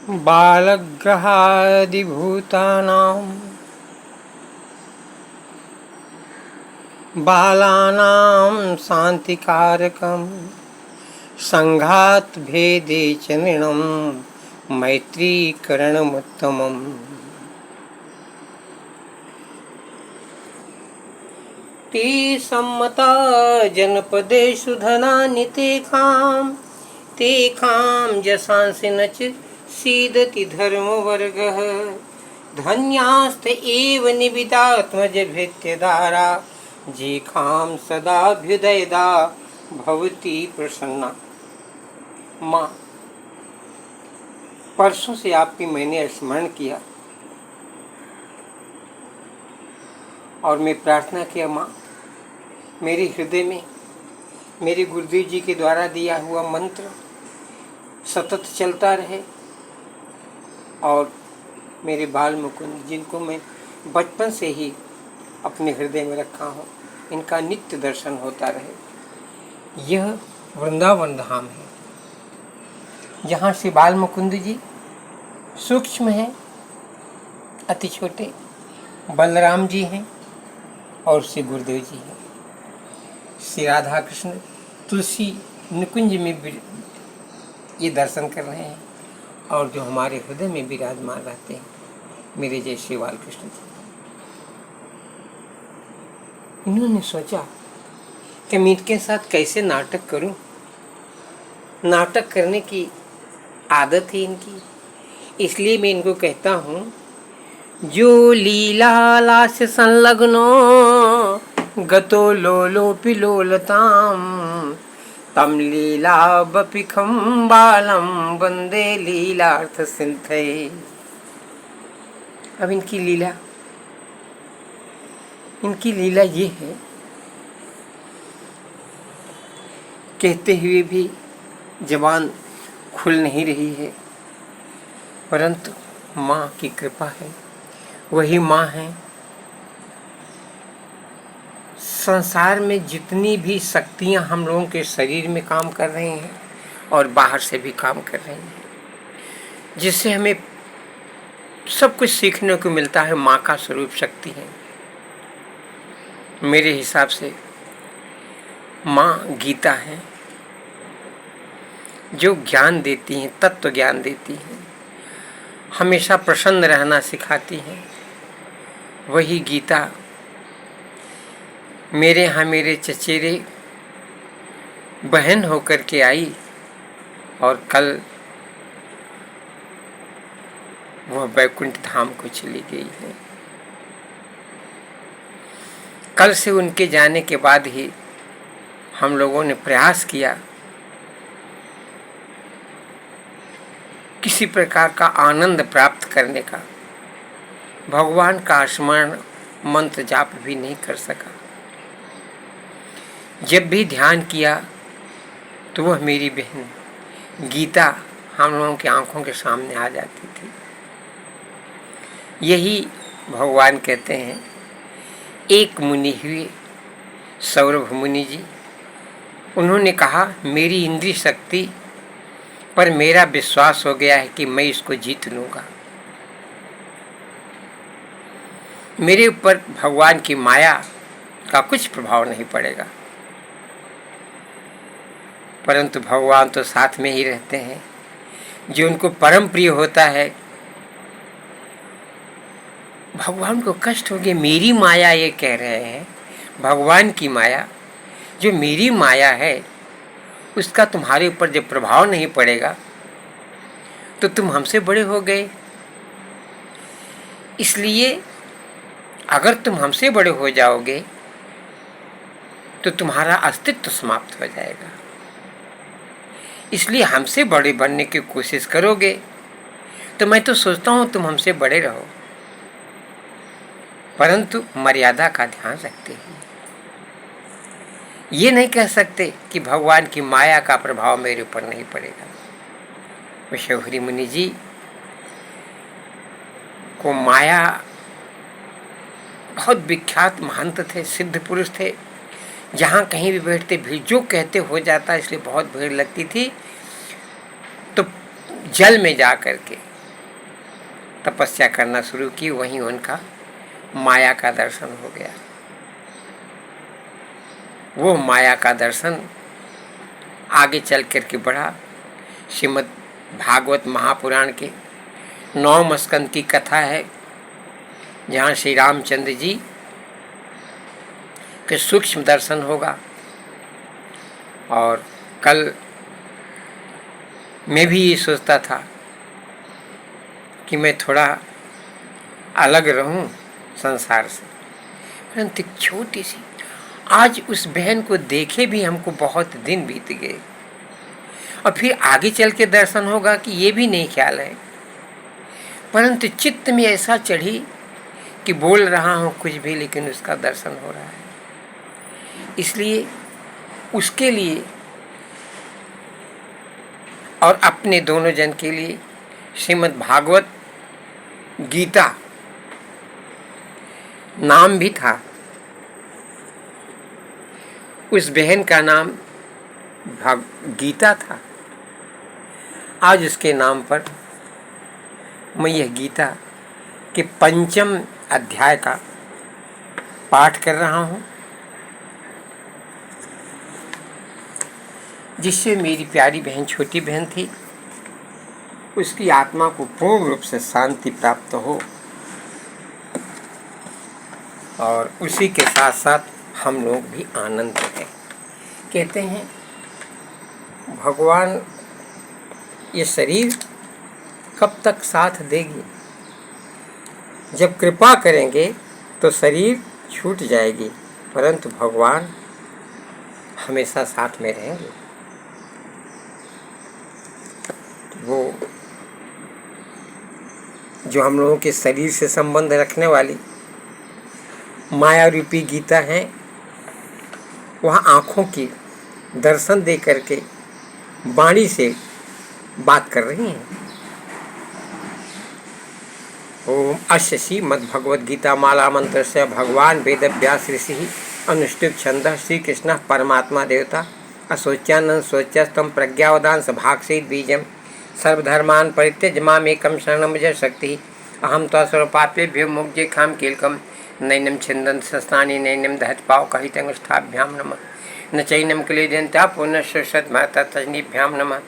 बालग्रहादिभूतानां बालानां शान्तिकारकं संघात भेदे च नृणं मैत्रीकरणमुत्तमम्। ते सम्मता जनपदेषु धनानि तेषां यशांसि न च सीदति धर्मवर्गः। धन्यास्त एव निबिदात्मजभृत्यदारा जेखां सदाभ्युदयदा भवती प्रसन्ना। माँ, परसों से आपकी मैंने स्मरण किया और मैं प्रार्थना किया, माँ मेरे हृदय में मेरे गुरुदेव जी के द्वारा दिया हुआ मंत्र सतत चलता रहे और मेरे बाल मुकुंद जिनको मैं बचपन से ही अपने हृदय में रखा हूँ, इनका नित्य दर्शन होता रहे। यह वृंदावन धाम है जहाँ श्री बाल मुकुंद जी सूक्ष्म हैं, अति छोटे, बलराम जी हैं और श्री गुरुदेव जी हैं। श्री राधा कृष्ण तुलसी निकुंज में ये दर्शन कर रहे हैं और जो हमारे हृदय में विराजमान रहते हैं मेरे जय श्री बाल कृष्ण जी। इन्होंने सोचा कि मैं इनके साथ कैसे नाटक करूं। नाटक करने की आदत है इनकी, इसलिए मैं इनको कहता हूं, जो लीला लास्य संलग्नो गतो लोलोपि लोलताम तम लीला बपिखम बालम वंदे लीलार्थ सिंधये। अब इनकी लीला ये है, कहते हुए भी जबान खुल नहीं रही है, परंतु माँ की कृपा है। वही माँ है। संसार में जितनी भी शक्तियाँ हम लोगों के शरीर में काम कर रही हैं और बाहर से भी काम कर रही हैं, जिससे हमें सब कुछ सीखने को मिलता है, माँ का स्वरूप शक्ति है। मेरे हिसाब से माँ गीता है जो ज्ञान देती हैं, तत्व ज्ञान देती हैं, हमेशा प्रसन्न रहना सिखाती हैं। वही गीता मेरे यहाँ मेरे चचेरे बहन होकर के आई और कल वह वैकुंठ धाम को चली गई है। कल से उनके जाने के बाद ही हम लोगों ने प्रयास किया किसी प्रकार का आनंद प्राप्त करने का। भगवान का स्मरण मंत्र जाप भी नहीं कर सका। जब भी ध्यान किया तो वह मेरी बहन गीता हम लोगों की आंखों के सामने आ जाती थी। यही भगवान कहते हैं, एक मुनि हुए सौरभ मुनि जी, उन्होंने कहा मेरी इंद्रिय शक्ति पर मेरा विश्वास हो गया है कि मैं इसको जीत लूँगा। मेरे ऊपर भगवान की माया का कुछ प्रभाव नहीं पड़ेगा। परंतु भगवान तो साथ में ही रहते हैं। जो उनको परम प्रिय होता है, भगवान को कष्ट हो गया, मेरी माया ये कह रहे हैं, भगवान की माया, जो मेरी माया है उसका तुम्हारे ऊपर जब प्रभाव नहीं पड़ेगा तो तुम हमसे बड़े हो गए। इसलिए अगर तुम हमसे बड़े हो जाओगे तो तुम्हारा अस्तित्व समाप्त हो जाएगा। इसलिए हमसे बड़े बनने की कोशिश करोगे तो मैं तो सोचता हूँ तुम हमसे बड़े रहो, परंतु मर्यादा का ध्यान रखते हैं। ये नहीं कह सकते कि भगवान की माया का प्रभाव मेरे ऊपर नहीं पड़ेगा। विश्वहरि मुनि जी को माया बहुत विख्यात महंत थे, सिद्ध पुरुष थे। जहाँ कहीं भी बैठते भीड़, जो कहते हो जाता, इसलिए बहुत भीड़ लगती थी। तो जल में जा करके तपस्या करना शुरू की, वहीं उनका माया का दर्शन हो गया। वो माया का दर्शन आगे चल कर के बढ़ा। श्रीमद् भागवत महापुराण के 9वें स्कंद की कथा है, जहाँ श्री रामचंद्र जी के सूक्ष्म दर्शन होगा। और कल मैं भी ये सोचता था कि मैं थोड़ा अलग रहूं संसार से, परंतु छोटी सी आज उस बहन को देखे भी हमको बहुत दिन बीत गए, और फिर आगे चल के दर्शन होगा कि ये भी नहीं ख्याल है। परंतु चित्त में ऐसा चढ़ी कि बोल रहा हूँ कुछ भी, लेकिन उसका दर्शन हो रहा है। इसलिए उसके लिए और अपने दोनों जन के लिए श्रीमद् भागवत गीता नाम भी था। उस बहन का नाम गीता था। आज उसके नाम पर मैं यह गीता के 5वें अध्याय का पाठ कर रहा हूँ, जिससे मेरी प्यारी बहन, छोटी बहन थी, उसकी आत्मा को पूर्ण रूप से शांति प्राप्त हो, और उसी के साथ साथ हम लोग भी आनंद हैं। कहते हैं भगवान ये शरीर कब तक साथ देगी? जब कृपा करेंगे तो शरीर छूट जाएगी, परंतु भगवान हमेशा साथ में रहेंगे। वो जो हम लोगों के शरीर से संबंध रखने वाली माया रूपी गीता है, वह आँखों की दर्शन दे करके वाणी से बात कर रही हैं। ओम अस्य श्रीमद्भगवद गीता माला मंत्र से भगवान वेद व्यास ऋषि अनुष्टुप छंद श्री कृष्ण परमात्मा देवता असोच्यानंद सोच्यस्तम प्रज्ञावदान सभाक्षित बीजम सर्वधर्मान परित्यज मामेकं शरणं व्रज शक्ति अहम त्वा सर्वपापेभ्यो मुक्त्यै खाम कीलकम नैनम छिंदन सस्तानि नैनम दहत पाव कहितंगुष्ठाभ्याम नमः न चैनम क्लेदयन्त्या पुनश्चतमततजनीभ्याम नमः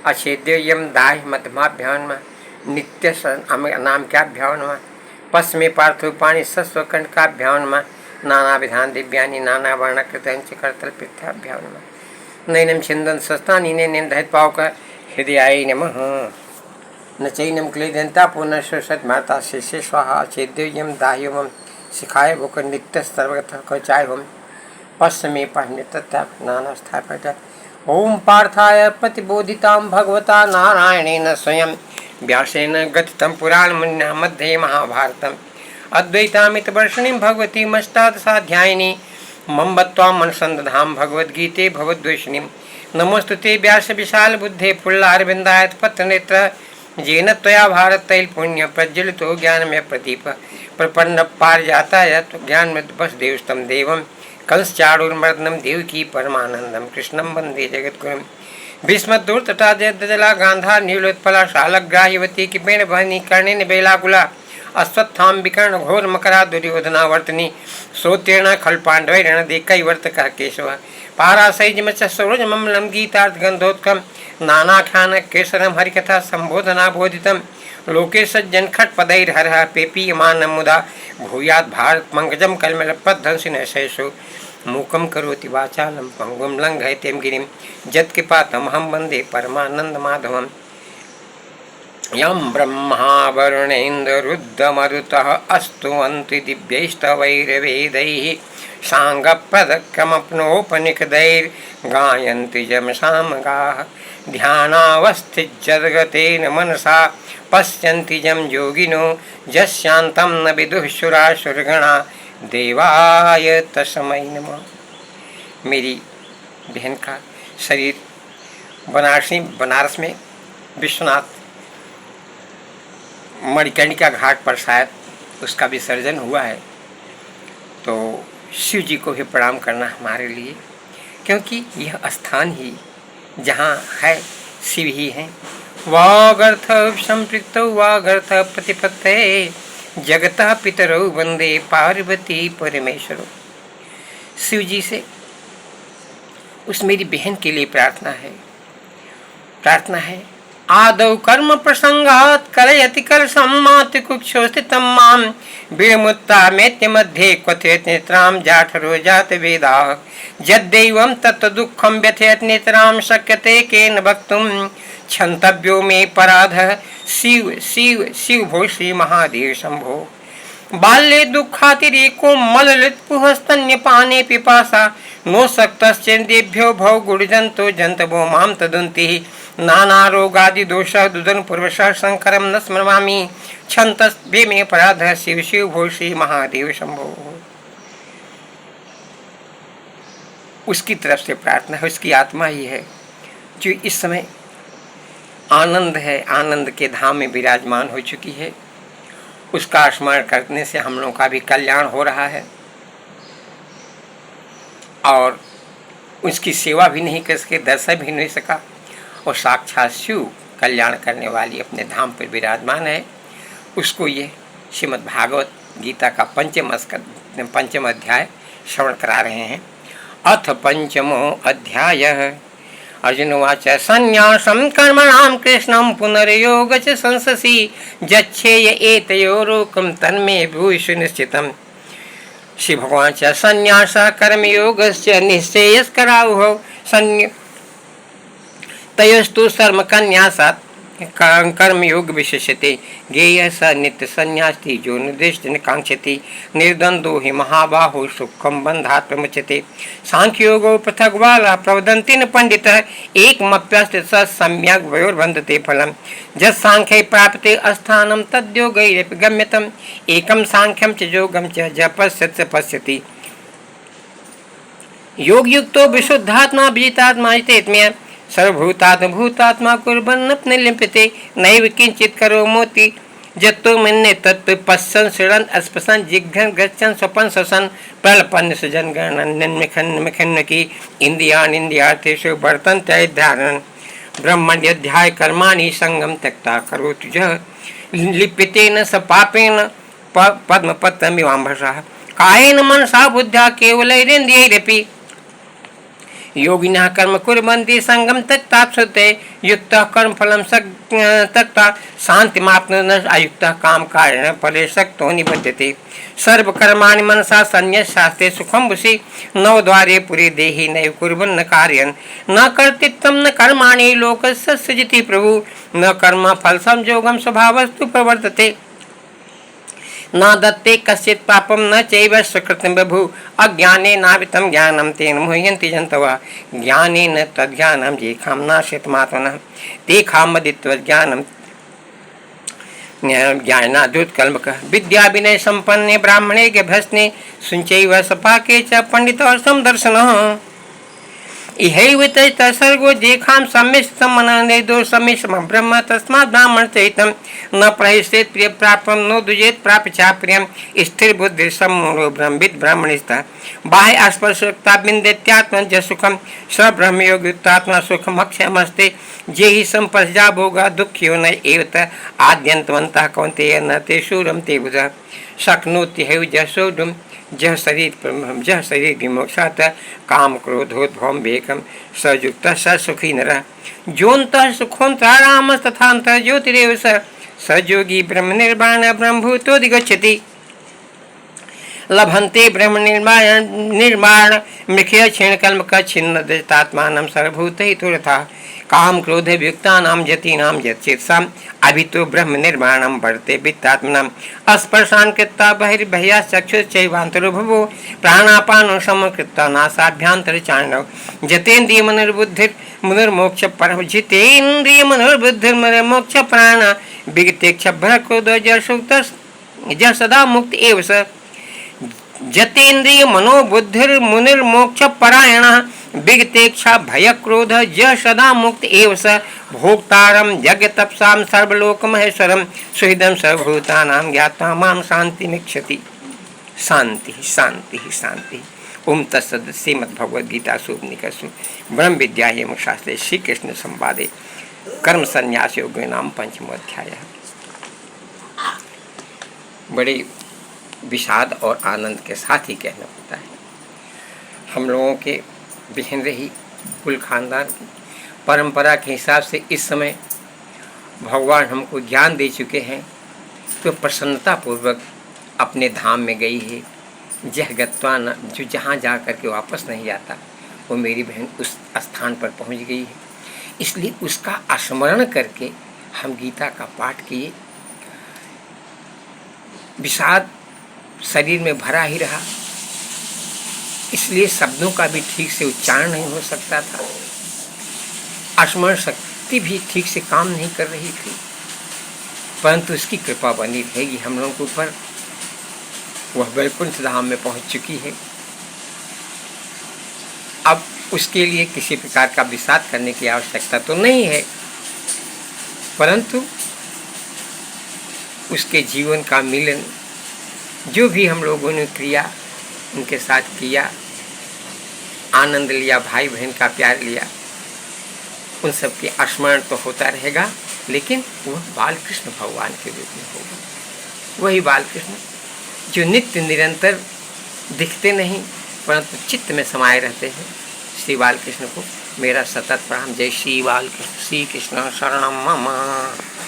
अछेद्ययम दाह मध्यमाभ्याम नमः नित्य नामक्याभ्याम नमः पश्चिमे पार्थरूपाणि सस्वकंटकाभ्याम नमः नाना विधान दिव्यानि नाना वर्णकृतंच करतलपृथ्याभ्याम नमः नैनम छिंदन सस्तानि नैनम दहत पाव हृदयाय नमः न चैनम क्लेदयन्त्या पुनश्चतमता शिष्य स्वाहा छेद्ययम दाह्यम शिखाय भूक नित्य सर्वगतः कचाय होम पश्चिमे पाह्य तत्व नानास्थापय ओम पार्थाय प्रतिबोधितां भगवता नारायणेन स्वयं व्यासेन गथितं पुराणमुनिना मध्ये महाभारतम् अद्वैतामितवर्षिणीं भगवतीमष्टादशाध्यायिनी मम बत्वां मनसंदधाम भगवद्गीते भगवद्वेषिणीं नमोस्तुते व्यास विशाल बुद्धे पुल्लारविन्दायत पत्रनेत्र येन त्वया भारत तैल पुण्य प्रज्वलितो ज्ञानमय प्रदीप प्रपन्न पारिजाताय ज्ञानमद्वसुदेवस्तं देवं कंसचाणूरमर्दनं देवकी परमानंदं कृष्णं वंदे जगद्गुरुं भीष्मदूर्तटा जयद्रजला गांधार नीलोत्पला शालग्राह्यवती किपेण बहनी कर्णेन बेलाकुला अश्वत्थाम विकर्ण घोर मकरा दुर्योधनावर्तनी श्रोत्रेण खल्पाण्डवैरणदेकैवर्तकः केशवः पाराशैजमच सरोजममलं गीतार्थगन्धोत्कं नानाख्यान केसरं हरिकथा संबोधना बोधितं लोके सज्जन खट्पदैर्हरः पेपीयमानं मुदा भूयात् भारत पंकजं कलमलपद्धंसिनः शैशो मूकं करोति वाचालं पंगुं लङ्घयते गिरिं यत्कृपातमहं वन्दे परमानन्दमाधवम् यं ब्रह्मा वरुणेन्द्ररुद्रमरुतः स्तुवन्ति दिव्यैस्तवैर्वेदैः साङ्गप्रदकमप्नोपनिषदैर्गायन्ति यं सामगाः ध्यानावस्थितजगतेन मनसा पश्यन्ति यं योगिनो यस्यान्तं न विदुः सुरासुरगणा देवाय तस्मै नमः। मेरी बहन का शरीर बनारस में विश्वनाथ मणिकर्णिका घाट पर शायद उसका विसर्जन हुआ है, तो शिव जी को भी प्रणाम करना हमारे लिए, क्योंकि यह स्थान ही जहाँ है शिव ही हैं, वागर्थ संपृक्तौ वागर्थ प्रतिपत्तये जगतः पितरौ वंदे पार्वती परमेश्वरौ। शिव जी से उस मेरी बहन के लिए प्रार्थना है। आदौ कर्म प्रसंगात् करयति कर सम्माति कुक्षो स्थितं मां विमुत्ता मैत्य मध्ये क्वथयति नेत्रां जाठरो जात वेदाः यद्दैवं तत् दुःखं व्यथयति नेत्रां शक्यते केन वक्तुं क्षन्तव्यो मे पराधः शिव शिव शिव भो श्री महादेव शंभो। बाल्ये दुःखातिरेको मललित्पुहस्तन्यपाने पिपासा नो सक्तश्चेदेभ्यो भव गुरुजन्तो जन्तवो मां तदन्ति नानारोगादि दोषः दुदन पूर्वशः शंकरं न स्मरामि क्षन्तस्वे मे पराधः शिव शिव भो श्री महादेव शंभो। उसकी तरफ से प्रार्थना है, उसकी आत्मा ही है जो इस समय आनंद है, आनंद के धाम में विराजमान हो चुकी है। उसका स्मरण करने से हम लोगों का भी कल्याण हो रहा है और उसकी सेवा भी नहीं कर सके, दर्शन भी नहीं सका और साक्षात शिव कल्याण करने वाली अपने धाम पर विराजमान है। उसको ये श्रीमद् भागवत गीता का पंचम अध्याय श्रवण करा रहे हैं। अथ पंचमो अध्यायः अर्जुनवाच संन्यासं कर्मणां कृष्णं पुनर्योग च संससि जच्छेय एतयोरोकं तन्मे भूयिष्ठ निश्चितम्। श्री भगवान च संन्यासः कर्मयोगस्य निश्चयस्करावुः तयोस्तु सर्वकन्यासात् कर्मयोग विशेष्यते ज्ञेयः स नित्य संन्यासी जो निर्दिष्ट कांक्षति निर्द्वन्द्वो हि महाबाहो सुखं बन्धात् प्रमुच्यते। सांख्ययोगो पृथक् बाला प्रवदन्ति न पंडितः एकमप्यस्ति स सम्यग् वयोर्बन्धते फलम् यत्सांख्ये प्राप्ते अस्थानं तद्योगैरपि गम्यतम् एकं सांख्यं च योगं च जपस्यत् पश्यति। योगयुक्तो विशुद्धात्मा विजितात्मा चेत्म्य सर्वभूतात्मा कुर्वन्नपि न लिप्यते नैव किंचित् करोमोति जत्तो मन्ये तत् पश्यन् शृण्वन् स्पृशन् जिघ्रन् गच्छन् स्वपन् श्वसन् प्रलपन् सृजन् गणन् इन्द्रियार्थेषु वर्तन्ते ध्यानं ब्रह्मण्यध्याय कर्माणि संगं त्यक्ता करोतु यः लिप्यते न स पापेन पद्मपत्रमिवाम्भसः कायेन मनसा बुद्ध्या केवलैरेन्द्रियैरपि योगिनः कर्म कुर्वन्ति संगम त्यक्ताप्सुते युक्तः कर्मफलं त्यक्त्वा शान्तिमाप्नुयात् अयुक्तः कामकारेण फले सक्तो निबध्यते। सर्वकर्माणि मनसा संन्यस्य शास्त्रे सुखं वशी नवद्वारे पुरे देहि नैव कुर्वन्न कार्यं न कर्तृत्वं न कर्माणि लोकस्य सृजति प्रभु न कर्म फलसंयोगं स्वभावस्तु प्रवर्तते न दत्ते कश्चित् पापं न चैव सुकृतं बभू अज्ञाने नावितं ज्ञानं तेन मुह्यन्ति जन्तवः ज्ञानेन तद्ज्ञानं येषां नाशयत्मात्मनः तेषामदित्वज्ञानं ज्ञानादुत्कल्मकः विद्या विनय संपन्ने ब्राह्मणे गभस्ने सुञ्चैव सपाके च पंडितः समदर्शनः इहैव तत्सर्गो जेखां सम्मिश्रं मननेदो सम्मिश्रं ब्रह्म तस्मात् ब्राह्मण चैतं न प्रहिष्येत् प्रिय प्राप्तं नो दुजेत् प्राप्य चाप्रियं स्थिर बुद्धि सम्मूढो ब्रह्मविद् ब्राह्मणिस्तः बाह्य स्पर्शोक्ता विन्देत्यात्मन च सुखं स ब्रह्मयोगयुक्तात्मा सुखम् अक्षयमस्ते जे हि संपर्शजा भोगा दुःखियो न एव त आद्यन्तवन्तः कौन्तेय न ते शूरं ते बुधः शक्नोति हैव जसोढुं जह शरीर विमोक्षात् काम क्रोधोद्भवं वेगं सयुक्तः स सुखी नरः ज्योन्तः सुखोऽन्तरारामस्तथान्तः ज्योतिरेव स योगी ब्रह्मनिर्वाण ब्रह्मभूतोऽधिगच्छति लभन्ते ब्रह्मनिर्वाण मृख्य क्षीणकल्मकः छिन्नदृष्टात्मानं सर्वभूतहितो रथः काम क्रोध वियुक्तानां यतीनां यच्चेत्साम् अभितो ब्रह्म निर्वाणं वर्ते वित्तात्मनां अस्पर्शान् कृत्वा बहिर्बह्याश्चक्षुश्चैवान्तरो भुवो प्राणापानो समकृत्वा नासाभ्यान्तरचारिणौ जितेन्द्रियमनोर्बुद्धिर्मुनिर्मोक्षपरः जितेन्द्रियमनोर्बुद्धिर्मुनिर्मोक्षपरायण विगतेक्षभ्रक्रोधो जः सदा मुक्त एव स जितेन्द्रिय मनोबुद्धिर्मुनिर्मोक्षपरायणः विगतेक्षा भय क्रोध ज सदा मुक्त एव स भोक्तारं यज्ञतपसां सर्वलोकमहेश्वरं सुहृदं सर्वभूतानां ज्ञात्वा मां शान्तिमिच्छति। शांति शांति शांति। ओम तत्सत्। श्रीमद्भगवद्गीतासु उपनिषत्सु ब्रह्म विद्यायां शास्त्रे श्री कृष्ण संवादे कर्म संन्यास योग नाम पंचमो अध्याय। बड़े विषाद और आनंद के साथ ही कहना पड़ता है। हम लोगों के बहन रही कुल खानदान की परंपरा के हिसाब से इस समय भगवान हमको ज्ञान दे चुके हैं, तो प्रसन्नतापूर्वक अपने धाम में गई है। जह गत्वा न, जो जहाँ जा कर के वापस नहीं आता, वो मेरी बहन उस स्थान पर पहुँच गई है। इसलिए उसका स्मरण करके हम गीता का पाठ किए। विषाद शरीर में भरा ही रहा, इसलिए शब्दों का भी ठीक से उच्चारण नहीं हो सकता था। स्मरण शक्ति भी ठीक से काम नहीं कर रही थी, परंतु उसकी कृपा बनी रहेगी हम लोगों के ऊपर। वह वैकुंठ धाम में पहुंच चुकी है। अब उसके लिए किसी प्रकार का विषाद करने की आवश्यकता तो नहीं है, परंतु उसके जीवन का मिलन जो भी हम लोगों ने क्रिया उनके साथ किया, आनंद लिया, भाई बहन का प्यार लिया, उन सब के स्मरण तो होता रहेगा, लेकिन वह बालकृष्ण भगवान के रूप में होगा। वही बालकृष्ण जो नित्य निरंतर दिखते नहीं परंतु चित्त में समाये रहते हैं। श्री बालकृष्ण को मेरा सतत प्रणाम। जय श्री बालकृष्ण। श्री कृष्ण शरणम मम।